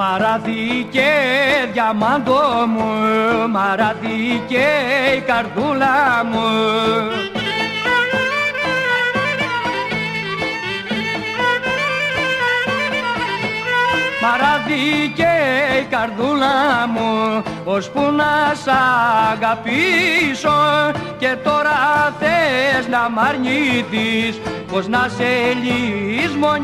Μαράθηκε διαμάντο μου, μαράθηκε η καρδούλα μου. Μαράθηκε η καρδούλα μου, ώσπου να σ' αγαπήσω, και τώρα θες να μ' αρνηθείς, πως να σε λησμονήσω.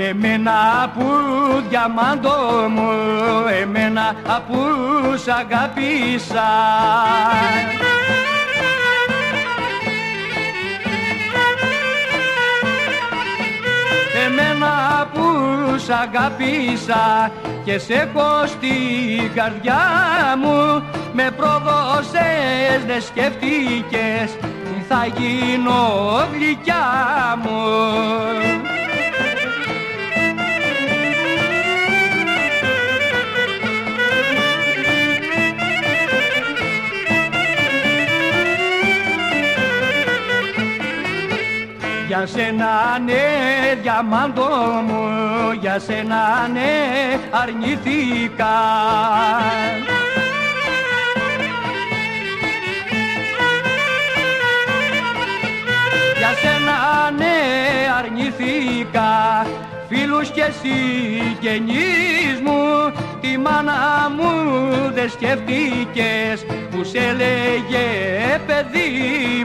Εμένα που διαμάντο μου, εμένα που σ' αγάπησα, εμένα που σ' αγάπησα και σε έχω στην καρδιά μου, με πρόδωσες, δεν σκέφτηκες τι θα γίνω γλυκιά μου. Για σένα ναι διαμάντο μου, για σένα ναι αρνηθήκα. Για σένα ναι αρνηθήκα, φίλους και συγγενείς μου, τη μάνα μου δεν σκέφτηκες που σε λέγε παιδί